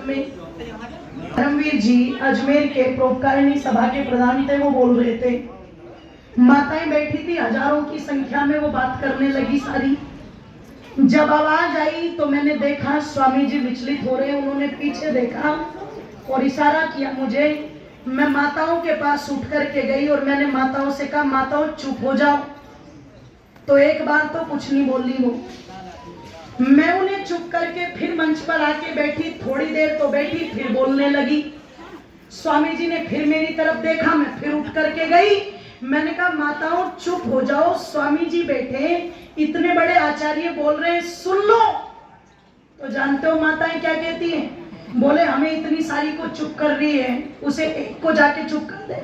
में धर्मवीर जी अजमेर के परोपकारिणी सभा के प्रधान थे, वो बोल रहे थे। माताएं बैठी थी हजारों की संख्या में, वो बात करने लगी सारी। जब आवाज आई तो मैंने देखा स्वामी जी विचलित हो रहे हैं। उन्होंने पीछे देखा और इशारा किया मुझे। मैं माताओं के पास उठ करके गई और मैंने माताओं से कहा, माताओं चुप हो जाओ। तो एक बार तो कुछ नहीं बोली वो। मैं उन्हें चुप करके फिर मंच पर आके बैठी, थोड़ी देर तो बैठी, फिर बोलने लगी। स्वामी जी ने फिर मेरी तरफ देखा, मैं फिर उठ करके गई। मैंने कहा, माताओं चुप हो जाओ, स्वामी जी बैठे, इतने बड़े आचार्य बोल रहे हैं, सुन लो। तो जानते हो माताएं क्या कहती हैं? बोले, हमें इतनी सारी को चुप कर रही है, उसे एक को जाके चुप कर दे।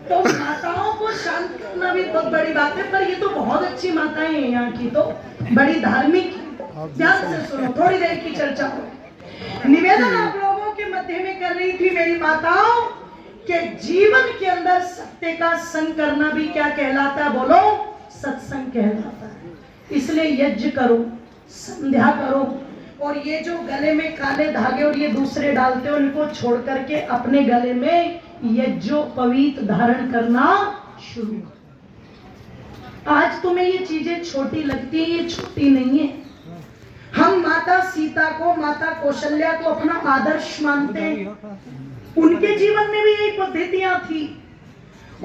तो माताओं को शांत करना भी बहुत बड़ी बात है, पर ये तो बहुत अच्छी माताएं हैं यहाँ की, तो बड़ी धार्मिक। ध्यान से सुनो, थोड़ी देर की चर्चा हो। निवेदन आप लोगों के मध्य में कर रही थी मेरी माताओं के जीवन के अंदर सत्य का संग करना भी क्या कहलाता है? बोलो, सत्संग कहलाता है। इसलिए यज्ञ करो, संध्या करो, और ये जो गले में काले धागे और ये दूसरे डालते हो, इनको छोड़ करके अपने गले में यज्ञोपवीत धारण करना शुरू करो। आज तुम्हें ये चीजें छोटी लगती है, ये छोटी नहीं है। हम माता सीता को, माता कौशल्या को अपना आदर्श मानते हैं। उनके जीवन में भी यही पद्धतियां थी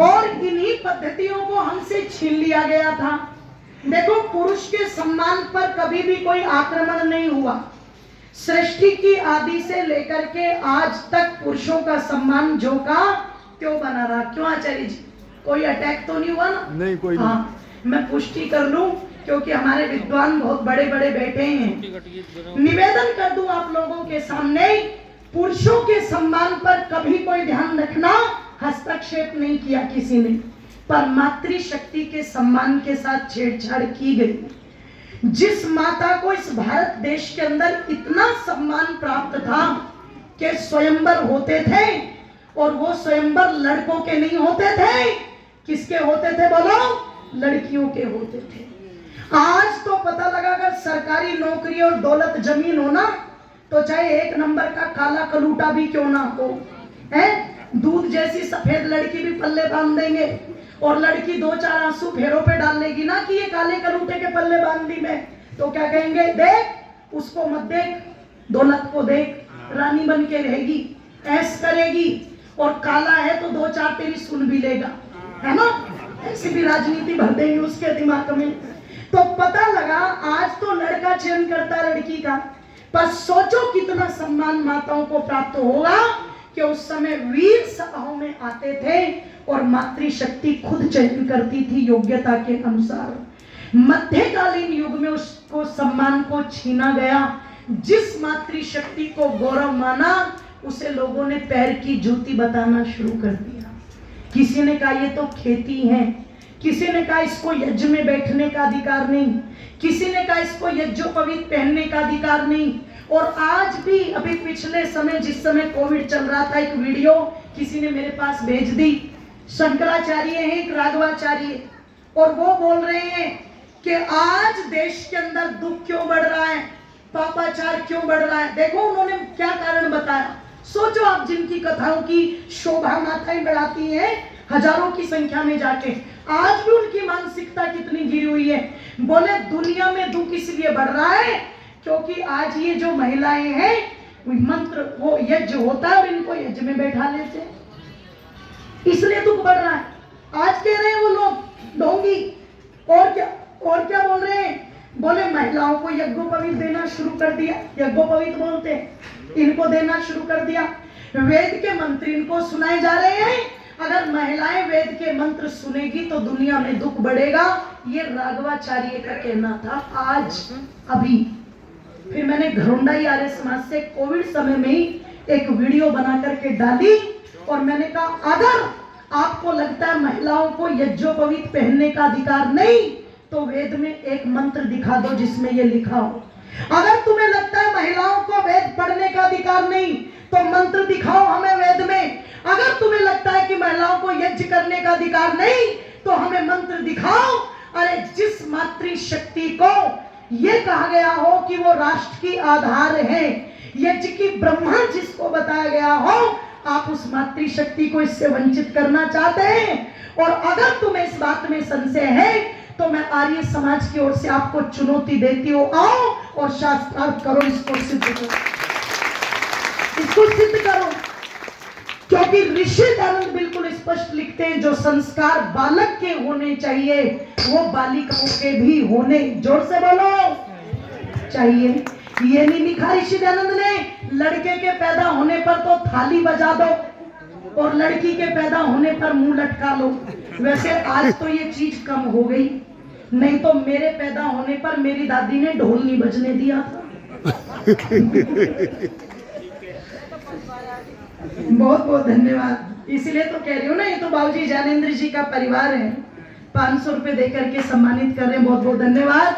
और इन्हीं पद्धतियों को हमसे छीन लिया गया था। देखो, पुरुष के सम्मान पर कभी भी कोई आक्रमण नहीं हुआ। सृष्टि की आदि से लेकर के आज तक पुरुषों का सम्मान जो का क्यों बना रहा? क्यों आचार्य जी, कोई अटैक तो नहीं हुआ ना? नहीं, कोई नहीं। हाँ, मैं पुष्टि कर लूं क्योंकि हमारे विद्वान बहुत बड़े बड़े बैठे हैं। निवेदन कर दूं आप लोगों के सामने, पुरुषों के सम्मान पर कभी कोई ध्यान रखना, हस्तक्षेप नहीं किया किसी ने, पर मातृशक्ति के सम्मान के साथ छेड़छाड़ की गई। जिस माता को इस भारत देश के अंदर इतना सम्मान प्राप्त था कि स्वयंवर होते थे, और वो स्वयंवर लड़कों के नहीं होते थे, किसके होते थे? बोलो, लड़कियों के होते थे। आज तो पता लगा, अगर सरकारी नौकरी और दौलत जमीन हो ना, तो चाहे एक नंबर का काला कलूटा भी क्यों ना हो, है, दूध जैसी सफेद लड़की भी पल्ले बांध देंगे, और लड़की दो चार आंसू फेरों पे डाल लेगी ना कि ये काले कलूटे के पल्ले बांध दी मैं, तो क्या कहेंगे? देख, उसको मत देख, दौलत को देख, रानी बन के रहेगी, ऐश करेगी, और काला है तो दो चार तेरी सुन भी लेगा, है ना? ऐसी भी राजनीति भर देंगे उसके दिमाग में। तो पता लगा, आज तो लड़का चयन करता लड़की का, पर सोचो कितना सम्मान माताओं को प्राप्त होगा कि उस समय वीर सभाओं में आते थे और मातृशक्ति खुद चयन करती थी योग्यता के अनुसार। मध्यकालीन युग में उसको सम्मान को छीना गया। जिस मातृशक्ति को गौरव माना, उसे लोगों ने पैर की जूती बताना शुरू कर दिया। किसी ने कहा ये तो खेती है, किसी ने कहा इसको यज्ञ में बैठने का अधिकार नहीं, किसी ने कहा इसको यज्ञोपवीत पहनने का अधिकार नहीं। और आज भी, अभी पिछले समय, जिस समय कोविड चल रहा था, एक वीडियो किसी ने मेरे पास भेज दी। शंकराचार्य हैं, एक राघवाचार्य, और वो बोल रहे हैं कि आज देश के अंदर दुख क्यों बढ़ रहा है, पापाचार क्यों बढ़ रहा है। देखो उन्होंने क्या कारण बताया। सोचो आप, जिनकी कथाओं की शोभा माताएं बढ़ाती हैं हजारों की संख्या में जाके, आज भी उनकी मानसिकता कितनी गिरी हुई है। बोले, दुनिया में दुख इसलिए बढ़ रहा है क्योंकि आज ये जो महिलाएं हैं, मंत्र, वो यज्ञ होता है और इनको यज्ञ में बैठा लेते हैं, इसलिए दुख बढ़ रहा है। आज कह रहे हैं वो लोग ढोंगी, और क्या बोल रहे हैं? बोले, महिलाओं को यज्ञोपवीत देना शुरू कर दिया, यज्ञोपवीत बोलते हैं, इनको देना शुरू कर दिया। वेद के मंत्र इनको सुनाए जा रहे हैं। अगर महिलाएं वेद के मंत्र सुनेगी तो दुनिया में दुख बढ़ेगा, ये राघवाचार्य का कहना था। आज अभी फिर मैंने घरोंडाई आर्य समाज से कोविड समय में ही एक वीडियो बना करके डाली, और मैंने कहा, अगर आपको लगता है महिलाओं को यज्ञोपवीत पहनने का अधिकार नहीं, तो वेद में एक मंत्र दिखा दो जिसमें ये लिखा हो। अगर तुम्हें लगता है महिलाओं को वेद पढ़ने का अधिकार नहीं, तो मंत्र दिखाओ हमें वेद में। अगर तुम्हें लगता है कि महिलाओं को यज्ञ करने का अधिकार नहीं, तो हमें मंत्र दिखाओ। अरे जिस मातृशक्ति को ये कहा गया हो कि वो राष्ट्र की आधार है, यज्ञ की ब्रह्मा जिसको बताया गया हो, आप उस मातृशक्ति को इससे वंचित करना चाहते हैं। और अगर तुम्हें इस बात में संशय है तो मैं आर्य समाज की ओर से आपको चुनौती देती हूँ, आओ और शास्त्रार्थ करो, इसको सिद्ध करो, इसको सिद्ध करो। क्योंकि ऋषि दयानंद बिल्कुल स्पष्ट लिखते हैं, जो संस्कार बालक के होने चाहिए वो बालिकाओं के भी होने, जोर से बोलो, चाहिए। ये नहीं लिखा ऋषि दयानंद ने, लड़के के पैदा होने पर तो थाली बजा दो और लड़की के पैदा होने पर मुंह लटका लो। वैसे आज तो ये चीज कम हो गई, नहीं तो मेरे पैदा होने पर मेरी दादी ने ढोल नहीं बजने दिया था। बहुत बहुत धन्यवाद। इसीलिए तो कह रही हूँ ना, ये तो बाबूजी ज्ञानेंद्र जी का परिवार है, 500 रुपए देकर के सम्मानित कर रहे हैं, बहुत बहुत धन्यवाद।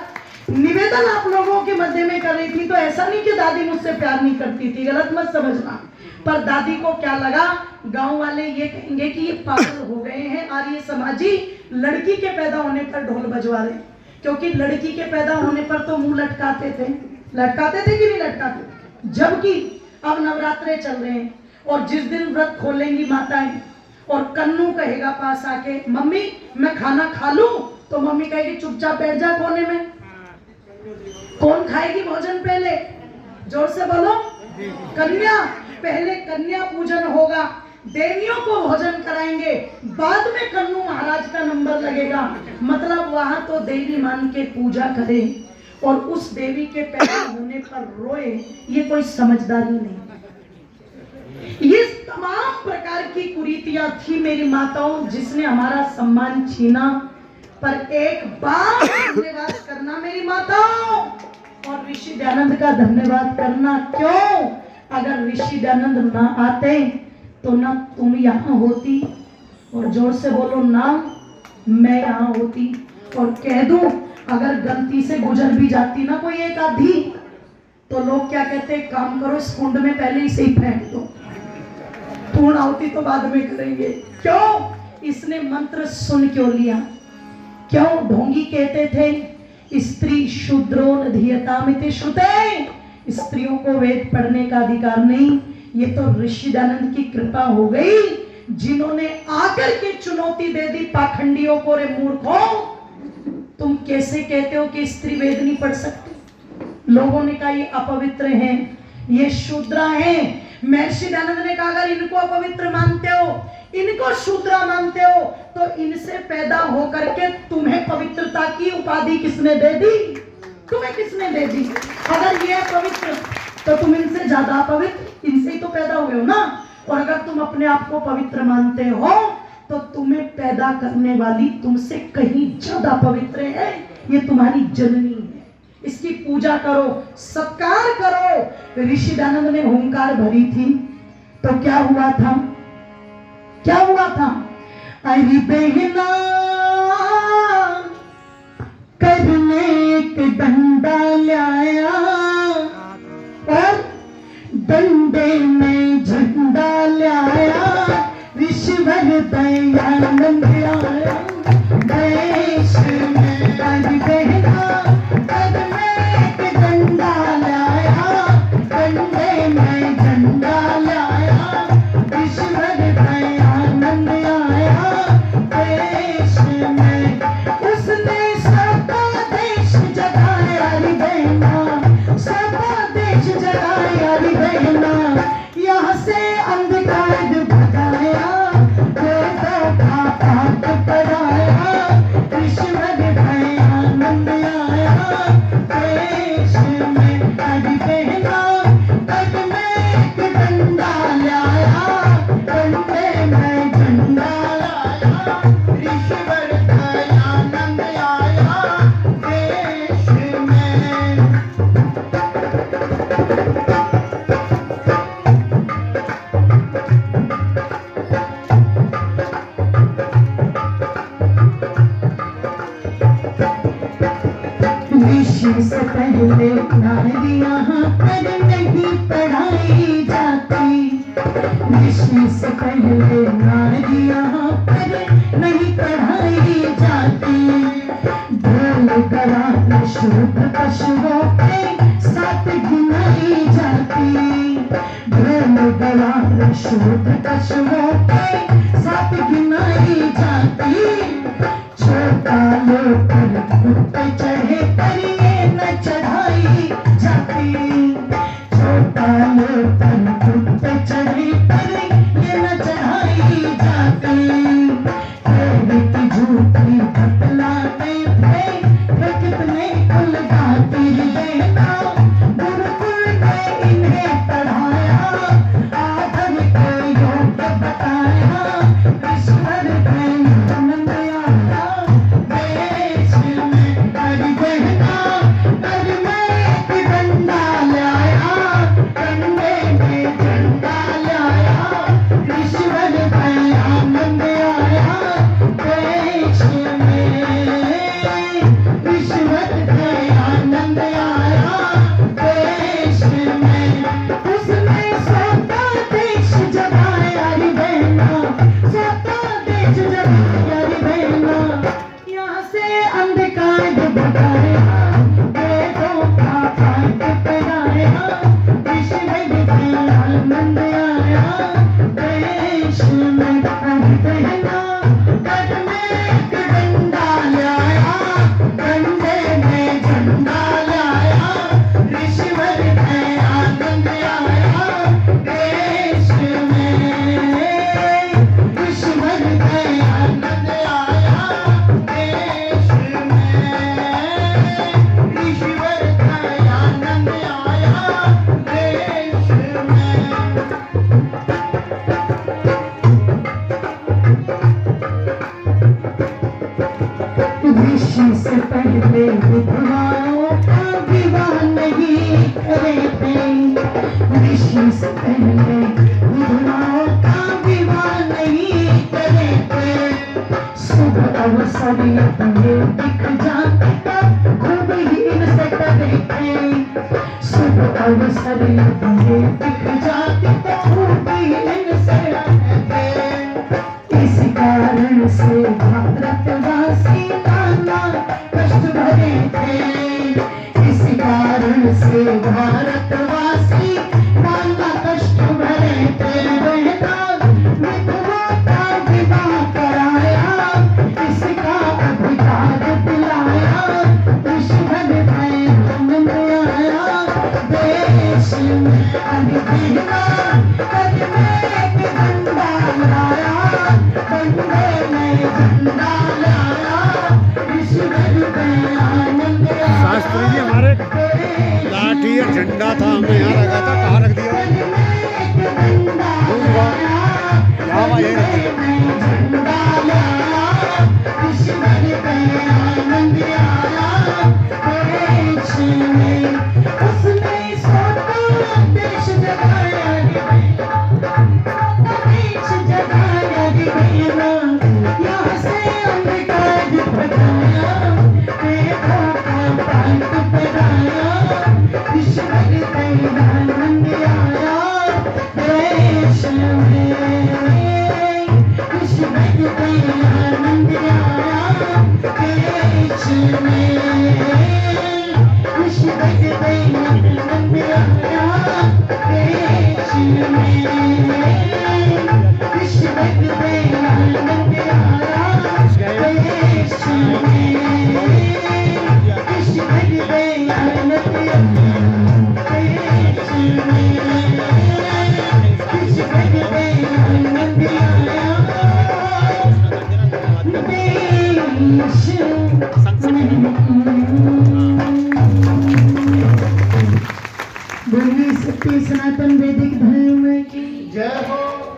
निवेदन आप लोगों के मध्य में कर रही थी, तो ऐसा नहीं कि दादी मुझसे प्यार नहीं करती थी, गलत मत समझना। पर दादी को क्या लगा, गांव वाले ये कहेंगे कि ये पागल हो गए हैं, आर्य समाजी लड़की के पैदा होने पर ढोल बजवा रहे। क्योंकि लड़की के पैदा होने पर तो मुंह लटकाते थे कि नहीं लटकाते। जबकि अब नवरात्रे चल रहे हैं और जिस दिन व्रत खोलेंगी माताएं और कन्नू कहेगा पास आके, मम्मी मैं खाना खा लूं, तो मम्मी कहेगी चुपचाप बैठ जा कोने में। कौन खाएगी भोजन पहले, जोर से बोलो, कन्या। पहले कन्या पूजन होगा, देवियों को भोजन कराएंगे, बाद में कन्नू महाराज का नंबर लगेगा। मतलब वहां तो देवी मान के पूजा करें और उस देवी के पैदा होने पर रोए, ये कोई समझदारी नहीं। ये तमाम प्रकार की कुरीतियां थी मेरी माताओं, जिसने हमारा सम्मान छीना। पर एक बार धन्यवाद करना मेरी माताओं, और ऋषि दयानंद का धन्यवाद करना। क्यों? अगर ऋषि दयानंद ना आते तो ना तुम यहाँ होती, और जोर से बोलो ना मैं यहाँ होती। और कह दूं, अगर गलती से गुजर भी जाती ना कोई एक आधी, तो लोग क्या कहते, काम करो इस कुंड में पहले ही से ही फेंक दो, पूर्ण आहुति तो बाद में करेंगे। क्यों? इसने मंत्र सुन क्यों लिया? क्यों? ढोंगी कहते थे स्त्री शूद्रोन धियतामिति श्रुते, स्त्रियों को वेद पढ़ने का अधिकार नहीं। ये तो ऋषि दयानंद की कृपा हो गई, जिन्होंने आकर के चुनौती दे दी पाखंडियों को, रे मूर्खों तुम कैसे कहते हो कि स्त्री वेद नहीं पढ़ सकती? लोगों ने कहा ये अपवित्र हैं, ये शूद्रा हैं। महर्षि दयानंद ने कहा अगर इनको अपवित्र मानते हो, इनको शूद्रा मानते हो, तो इनसे पैदा होकर के तुम्हें पवित्रता की उपाधि किसने दे दी? तुम्हें किसने दे दी? अगर ये पवित्र तो तुम इनसे ज्यादा पवित्र, इनसे ही तो पैदा हुए हो ना। और अगर तुम अपने आप को पवित्र मानते हो तो तुम्हें पैदा करने वाली तुमसे कहीं ज्यादा पवित्र है, ये तुम्हारी जननी है। इसकी पूजा करो, सत्कार करो। ऋषि दयानंद ने ओंकार भरी थी तो क्या हुआ था? क्या हुआ था? अरे बहना करने एक डंडा लाया और डंडे में झंडा लाया, ऋषिवर दयानंद आया देश में। अरे बहना करने एक डंडा लाया, डंडे में झंडा लाया, ऋषिवर दयानंद आया देश में। उसने सबका देश जगाया रे बहना, सबका देश जगाया रे बहना। यहाँ से अंधकार भगाया, वेदों का पाठ पढ़ाया, ऋषिवर दयानंद आया देश में। अरे बहना पग में एक डंडा लाया, डंडे में झंडा लाया, ऋषिवर दयानंद आया देश में। ऋषि से पहले नारी यहाँ पर नहीं पढ़ाई जाती, ऋषि से पहले नारी यहाँ पर नहीं पढ़ाई जाती। ढोल गरान शुद्ध पशुओं के साथ गिनाई जाती। ढोल गवार शुद्ध पशुओं के साथ गिनाई जाती। छोटा लोकर ऊपर चढ़े पर ये न चढ़ाई जाती। छोटा लोकर ऊपर चढ़े पर ये न चढ़ाई जाती। की झूठी बतलाते थे वे कितने उलझाती देना। गुरुकुल ने इन्हें पढ़ाया, आधर को योग्य बताया। ईश्वर आनंद आया देश में। कर देना कर में एक डंडा लाया, डंडे में झंडा लाया। ईश्वर आनंद आया देश में। ईश्वर आनंद आया देश में। उसने सोता देश जगाया रे बहना, सोता देश जगाया रे बहना। यहाँ से अंधकार भगाया, वेदों का पाठ पढ़ाया। ईश्वर आनंद आया देश में। कर बहना कर में एक डंडा लाया, डंडे में झंडा लाया। ईश्वर आनंद आया देश में। ईश्वर आनंद आया देश में। ईश्वर आनंद आया देश में। ऋषि से पहले विधवाओं का विवाह नहीं करे थे। ऋषि से पहले विधवाओं का विवाह नहीं करे थे। शुभ अवसर ये दिख जाते तब खूब ही इनसे डरे थे। शुभ अवसर ये दिख जाते तब खूब ही इनसे डरे थे। इस कारण से भारतवासी नाना कष्ट भरे थे। इस कारण से भारतवासी नाना कष्ट भरे थे। विधवा का विवाह कराया, इसका अधिकार दिलाया। ईश्वर आनंद आया देश में। अधिकार कर में एक डंडा लाया, डंडे में झंडा लाया। ईश्वर आनंद आया। शास्त्री जी हमारे लाठी और झंडा था, हमने यहाँ रखा था, कहाँ रख दिया? यहाँ यही रख दिया। झंडा लाया। ईश्वर आनंद आया देश में। उसने सोता देश जगाया रे देश जगाया रे बहना। यहाँ से अंधकार भगाया, वेदों का पाठ पढ़ाया। ईश्वर आनंद आया देश में। ईश्वर आनंद आया देश में। ईश्वर आनंद आया देश में। ईश्वर आनंद आया देश में। ईश्वर आनंद आया देश में। ईश्वर आनंद आया देश में। बोलिए सत्य सनातन वैदिक धर्म की जय हो।